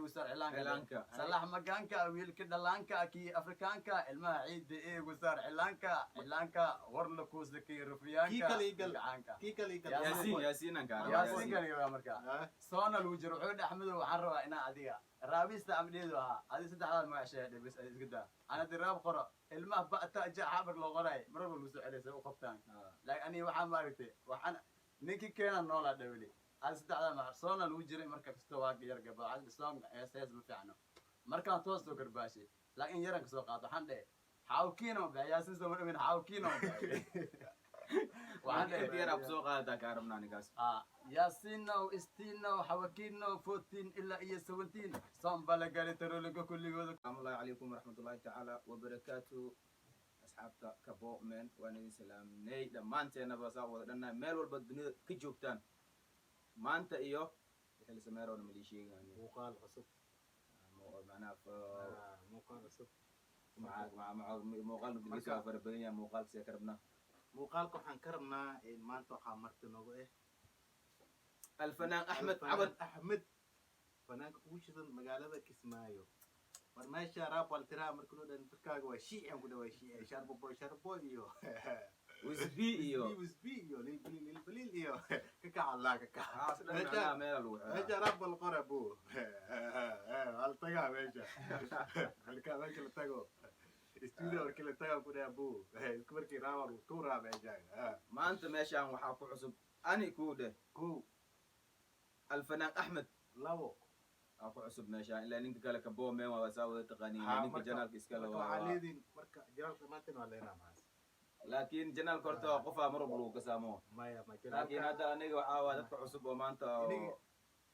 وصار علانكا صلاح مكانكا ويل كده لانكا كي افريكانكا الما عيد ايه وصار علانكا ورلكوس لكي رفيانكا كي ياسين كان يا مركا صونا الوجر وحود احمد وحروا انا اديا رابيستا امديدوها هذه صدح هذا ما شيء بس قدا انا دراب قرا الما بقى جا حابر لو قراي مرب لو سعليس او قبطان لكن اني waxaan maartay waxaan ninkii keenan noola dhawli هذه صدح هذا ما صونا الوجر مركا كستوا ير قبا عاد سلام اساس ما فيعنو markaan toos soo garbaashi laakiin yaranka soo qaato waxaan dhahay xawkiino bayaasin soo marmin xawkiino waxaan dhahay yarab soo qaada ka rabnaa ninkaas yaasino istino xawkiino 14 ilaa iyo 17 soom bala gali taroliga kulligooda assalamu alaykum warahmatullahi ta'ala wa barakatuh asxaabta kabo men waan idin salaamnay dhamaanteena ba saa wada dhanaa meel walba dunida ka joogtaan maanta iyo wixii la sameeyo maleeshiyadan muuqaal cusub معناها موقع رسب مع موقع بديسة فربنا موقع سيكربنا موقعكم حنكرمنا ما انتو حمرت نوغو ايه الفنان احمد احمد فنان وشدن مقالة كسمايو برنامج راب والترا مركلو دن تركاغ وشيء ام كده وشيء شربو ايو وزبي ايو للبليل ايو كاكا الله كاكا اصلا ميل الوح اجا رب القربو التقى ميجا الكا ميجا التقو استوديو كل التقى كده ابو كبركي راور وتورا ميجا ما انت ماشان وحا كو عصب اني كوده كو الفنان احمد لابو اكو عصب ماشان الا نينك كلا كبو مين واساوي تقنين نينك جنالك اسكلا وعليدين مركا جنالك ماتن ولا هنا معاس لكن جنال كورتو قفا مربلو كسامو ما لكن هذا انيغا waxaa waa dadka cusub oo maanta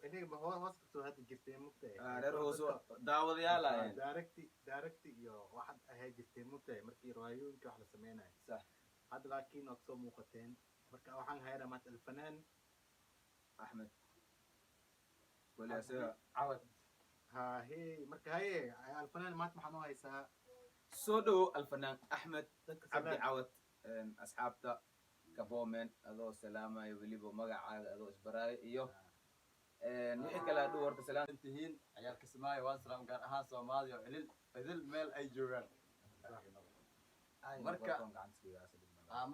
iniga hoos hadda jirtay mugtay reer hoos daawadayaal ah direct iyo waxad ahay jirtay mugtay markii raayooyinka wax la sameeyay sax hadda laakiin oo soo muuqateen marka waxaan hayra maat alfanaan ahmed wala sa عود ha hey marka hay alfanaan maat maxaan u haysaa soo dhaw alfanaan ahmed abdi cawad asxaabta kaboomen adoo salaamayo waliba magacaaga adoo isbaraay iyo wixii kala dhuu horta salaam intihiin ciyaalka Soomaaliya waan salaam gaar ahaan Soomaaliya oo idil meel ay joogaan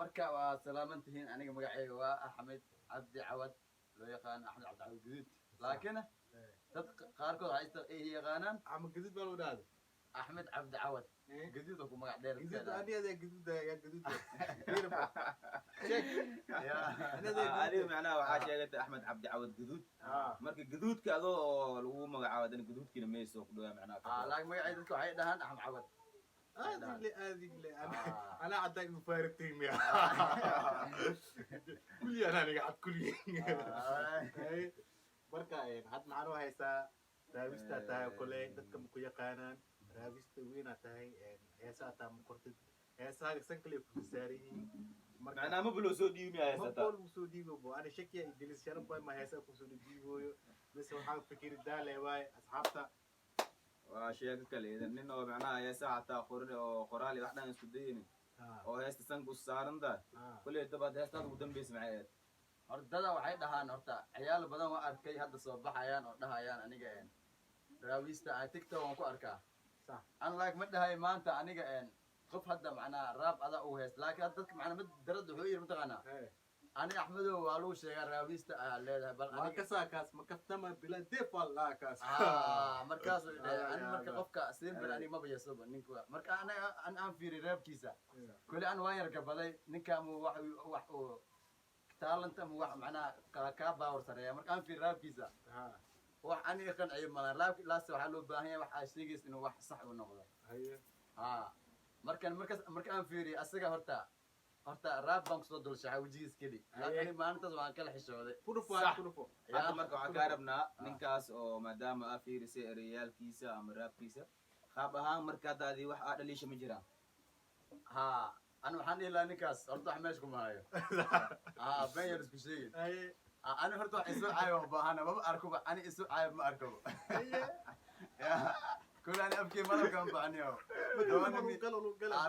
marka waa salaamantihiin aniga magacayga waa Axmed Abdi Cawad loo yaqaan Axmed Abdi Cawad Guduud laakiin dad qaarkood waxay yaqaanaan Axmed Guduud baa loo dhaado أحمد عبد عوض جديد أكو مقعد دير جديد أنا هذا جديد يا جديد هذه معناها وحاشية قلت أحمد عبد عوض جدود مركي جدود كذا لو مقعد أنا جدود كنا ميسوق ده معناها لكن مقعد لكم عيد هان أحمد عوض هذه أنا عداك مفارق تيم يا كلي أنا قاعد كلي مركا حد معروه هيسا رابستا تاعي كله دتكم كويا قانان رابستا وين تاعي هيسا تام كورت هيسا سنكلي فساري معناها ما بلوسو ديو يا هيسا ما بلوسو ديو بو أنا شكي إنجليز شرب ما هيسا فسو ديو بس هو حاجة فكير دالة واي أصحابتا واشياء كله إذا نينو معناها هيسا حتى قرالي واحدة نسكديني أو هيسا سنكو سارن ده كل يتبع هيسا ودم بيسمعيه هردada waxay dhahaan horta ciyaal badan waa arkay hadda soo baxayaan oo dhahayaan aniga raawista ay TikTok waan ku arkaa sax an like ma dhahay maanta aniga qof hadda macnaa raab ada u hees laakiin dadka macnaa mid darad wuxuu yiri mataqaana ani Axmedo waa loo sheegay raawista ay leedahay bal aniga kaas ma kaftama bila def wallah kaas markaas ani marka qofka simple ani ma bayaso ninku marka aan fiiri raabkiisa kulli aan waan yar gabaday ninka wax talent am wax macnaa ka baawar sareeya markaan fi raabkiisa wax ani qan ay ma raabki laas waxa loo baahan yahay wax ay sheegis inuu wax sax u noqdo haye markaan fiiri asaga horta raab bank soo dul shaxa wajigiis kali laakiin maanta waan kala xishooday kurufo hadda marka waxa ka rabnaa ninkaas oo maadaama aad fiirisay ereyaalkiisa ama raabkiisa qaab ahaan marka daadii wax aad dhaliisha ma jiraan أنا وحني لا نكاس أرتو حماشكم هاي بين يرسكو شيء أنا هرتو إسوء عايو بهانا ما أركب أنا إسوء عايو ما أركب كل أنا أبكي مرة كم بعنيو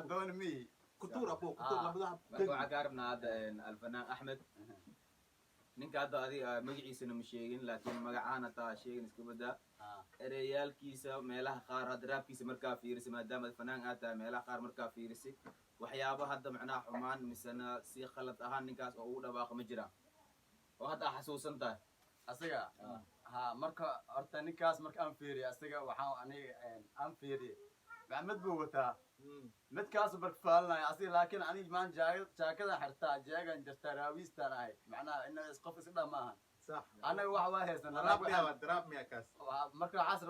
دون مي كتور أبو كتور لبضع بقى عقاربنا هذا الفنان أحمد نينك هذا هذه مجلس إنه مشيئين لكن مجاعنا تا شيء نسكب ده ereyaalkiisa meelaha qaar hadda raabkiisa markaa fiirisi maadaama fanaan aad tahay meelaha qaar markaa fiirisi waxyaaba hadda macnaha xumaan misena si khalad ahaan ninkaas oo ugu dhawaaqo ma jiraan oo hadda xasuusan tahay asaga ha marka horta ninkaas marka aan fiiriyo asaga waxaan aniga aan fiiriyo maxamed buu wataa midkaas barfaalnay asiga laakiin aniga maan jaakada xirtaa jeegan jirta raawistan ahay macnaha in qof isdha maaha صح anaga wax waa haysan دراب مياكاس marka waxaas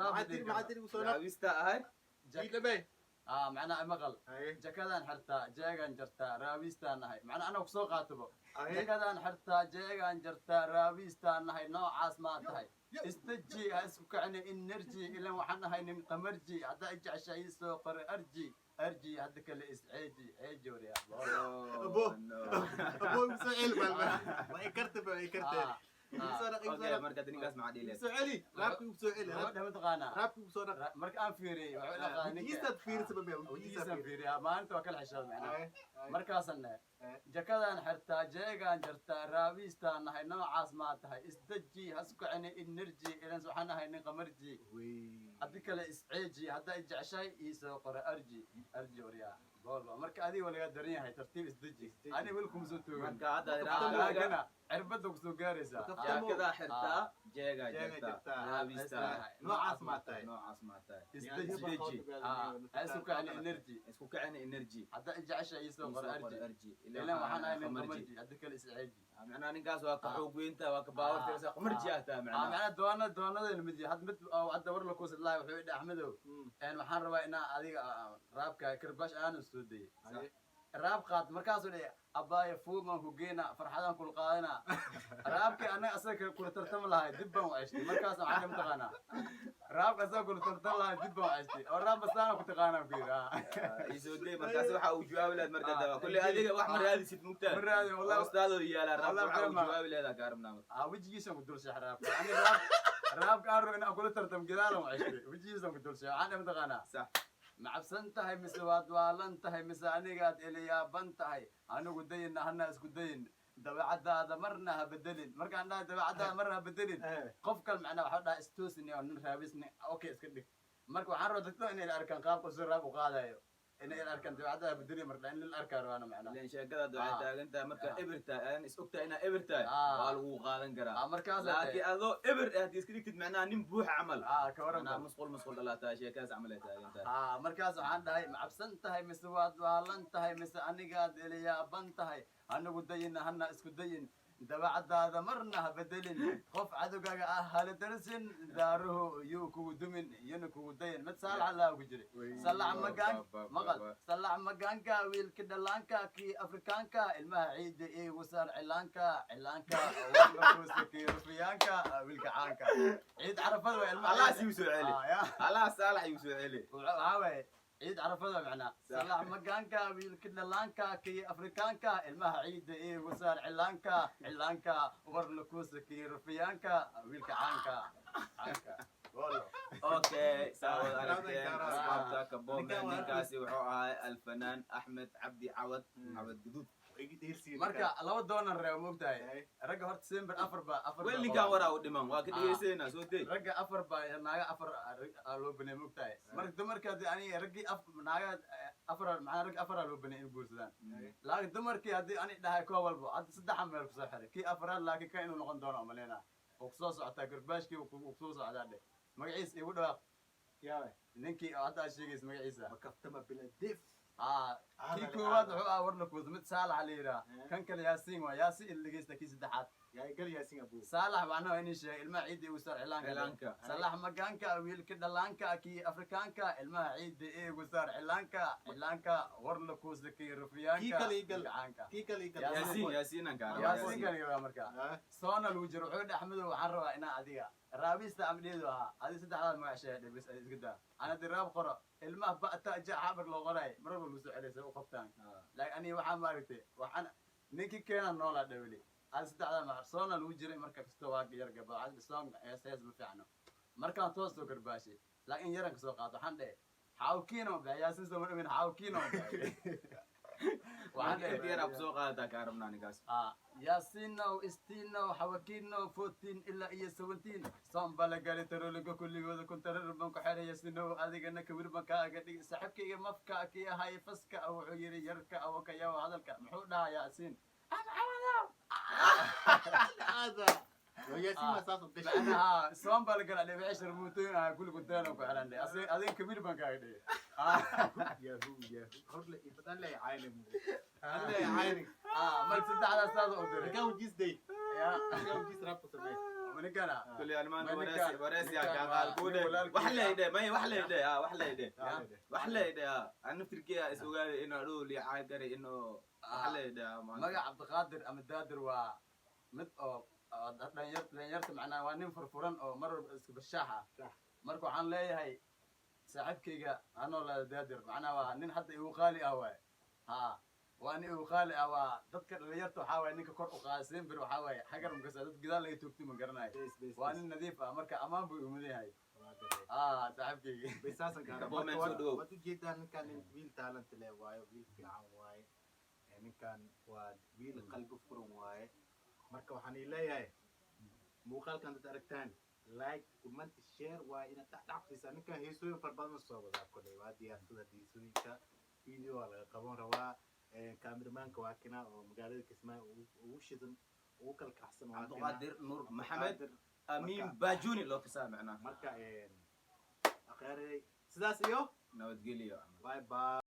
raabista ahay macnaha maqal jakadan xirtaa jeegan jirta raawistan ahay macnaha anaga kusoo qaatabo jakadan xirtaa jeegan jirta raawistan ahay noocaas ma tahay istaji ha isku kacni energy ilan waxaan ahay nin qamarji haddaa jeceshahay soo qore arji hadda kale isceeji ceeji wariya ابو مسعيل ما يكرتب ما يكرتب okay marka ninkaas maxaa dhiile مسعيلي رابك مسعيلي gabadha mataqaanaa رابك مسعيلي marka aan fiiriyey wuxuu dhaqaa وجيسة فير سبب wajigiisaan fiiriya maalinta waa kala xishood macnaha markaasan jakadan xirtaa jeegan jirtaa raawistaan nahay noocaas maa tahay isdaji ha isku kacni energy ilan waxaan ahay nin qamarji haddi kale isceeji haddaa jeceshahay iisoo qore arji wariyaa marka adiga waa laga daran yahay tartiib isdaji ani weli kuma soo toogin marka hadda cirbada kusoo gaaraysaa jaakada xirtaa jeegaa jirta raabista نوعاس ما تاي isdaji ha isku kacni energy isku kacina energy haddaa jeceshahay iisoo qore arji ilan waxaan ahay nin qamarji haddi kale isceeji macnaha ninkaas waa ka xoog weynta waa ka baawar tirsa qamarji ah taa macnaha macnaha doonada mid had mid hadda war la kuusid lahay wuxuu idhi axmedow waxaan rabaa inaa adiga raabka kirbash aanu soo dayay raab qaad markaasuu dhihi abbaaya fuuman ku geena farxadaan kula qaadana raabkii annaga asaga kula tartami lahay dib baan u ceshtay markaas waxaan ka mataqaanaa raabka asaga kula tartami lahay dib baan u ceshtay oo raab bastaana ku taqaanaa ku yidhi isoo day markaas waxa uu jawaabi lahayd marka daba kulli adiga wax ma raadisid mugtaa ma raadi wallahi ustaadoo yaala raab waxa uu jawaabi lahayd ka rabnaa wejigiisan ku dul sheex raabka ani raabka aan rabo inaan kula tartam gadaalan u ceshtay wejigiisan ku dul sheex waxaan ka mataqaanaa sax macabsan tahay mise waad waalan tahay mise anigaad eliyaaban tahay anigu dayina hana isku dayin dabeecadaada marna ha bedelin markaan dhahay dabeecadaada marna ha bedelin qofkan macnaa waxaa dhaha istoosin oo nin raabisni okay iska dhig marka waxaan rabaa dadka inay arkaan qaabka si raab u qaadayo inay arkaan dabeecadaada bedeli marka in la arkaa rabaana macnaa leen sheekada waxay taagan tahay marka eberta aan is ogtahay inaa eberta waa lagu qaadan karaa markaas laakiin adoo eber aad iska dhigtid macnaha nin buuxa camal ka waran musqul dhalaata sheekadaas camal ay taagan tahay markaas waxaan dhahay macabsan tahay mise waad waalan tahay mise anigaad eliyaaban tahay anigu dayina hana isku dayin dabeecadaada marna ha bedelin qof cadowgaaga ah hala darsin daaruhu yuu kugu dumin iyana kugu dayin mid saalax laa ku jiray salax magaanka wiilka dhalaanka kii afrikaanka ilmaha ciida ee wasaar cilaanka warlakuusa kii rufiyaanka wiilka caanka ciid carafada waa ilmaha allah sii soo celi allah saalax yuu soo celi waxaa waaye ciid carafada macnaa salax magaanka wiilka dhalaanka kii afrikaanka ilmaha ciida ee wasaar cilaanka warlakuusa kii rufiyaanka wiilka caanka okay saawad aragteen asxaabta kabooga ninkaasi wuxuu ahaa alfanaan axmed cabdi cawad guduud marka laba doonan reebo moogtahay ragga horta sember afar weligaan waraa u dhiman waa ka dhegeysanayna soo day ragga afar ba naaga afar loo banay moogtahay marka dumarka haddii aniga raggii naaga afar maxaa ragga afar loo banay in guursadaan laakiin dumarkii haddii ani dhahay koo walbo hadda saddex meel kusoo xiray kii afraad laakiin kan inuu noqon doono maleyna oo kusoo socotaa garbaashkii uu kusoo socdaa dhe magaciisa igu dhawaaq ninkii hadda aad sheegaysa magaciisa مكفتمة بلا دف kii koowaad wuxuu ah warlakuusa mid saalax la yidhaha kan kale yaasiin waa yaasiin in dhegeysta kii saddexaad يا قال ياسين ابو saalax macnaha inii sheegay ilmaha ciidda igu saar cilaanka salax magaanka wiilka dhalaanka kii afrikaanka ilmaha ciidda ee igu saar cilaanka warlakuusa kii rufiyaanka كي قال yaasiin kan marka soona lagu jiro wuxuu dhax madow waxaan rabaa inaa adiga raabista amdheedu ahaa adiga saddexdaad magac sheegay bas iska daa ana diraab qoro ilmaha ba'ta xabar loo qoray marba lagu soo celisay u qabtaan laakiin aniga waxaan maaragtay waxaan ninkii keena noola dhawli adiga saddexdaad magac soona lagu jiray marka kasta waa yar gaba adiga soon hees ma fiicno markaan toos soo garbaashay laakiin yaran ka soo qaato waxaan dhahay xawkiino yaasin soo ma dhamin xawkiino waxaan inta leeyahay yar aad soo qaadataa kaa rabnaa ninkaas yaasinow istinow xawakinow 14 ilaa iyo 17 sombala gali taroliga kulligooda kuntarar baan ku xeray yaasinow adigana kabir baan kaaga dhig saaxiibkayga mafka kii ahay faska wuxuu yiri yarka awo ka yawa hadalka muxuu dhahaa yaasiin هذا وياسين اساسا دش macnaha sombala gali ale wixii sharmuutooyin ah kulli kuntarar ku xeran adiga kabir baan kaaga dhig ياهو ياهو هرلا يبدل لي عالم هلا يا عالم mal saddexdaas saad u diray رجعوا جيس دي ya رجعوا جيس رابط سمي manikana كل يعني ما ما وراسي نكان- وراسي نكان يا قال كوده ولال وحلا كيا. يده ما وحلا يده وحلا يده يا وحلا يده انا تركيا اسوغا انه اقول لي عاقري انه وحلا يده magac cabdiqaadir ama daadir waa mid oo dhalinyarta macnaha waa nin furfuran oo mar walba iska bashaax ah Sax. marka waxaan leeyahay saaxiibkayga anoo la daadir macnaha waa nin hadda igu qaali ah waay ha waa nin igu qaali ah waa dadka dhalinyarta waxaa waaye ninka kor u qaadsiin bir waxaa waaye xagar mukasa dad gidaal laga toogtay ma garanayo بس بس waa nin nadiif ah marka ammaan buu igu mudan yahay saaxiibkayga بساسا كان Double man soo dhawow. وادو جيدا كان ويل تالنت له واي ويل فيعان واي يعني كان ويل قلب فرن واي marka waxaan leeyahay muuqaalkan dad aragtaan like comment share waa ina dhacdhacsiisa ninka heesooyin far badan soo wada kulay waa diyaarsada heesooyinka video waa laga qaban rabaa kaamiramanka waa kina oo magaalada Kismaayo ugu shidan ugu kala kacsan waa عبد القادر نور محمد امين باجوني لو كسا معنا marka akhiray sidaas iyo نود قليو bye bye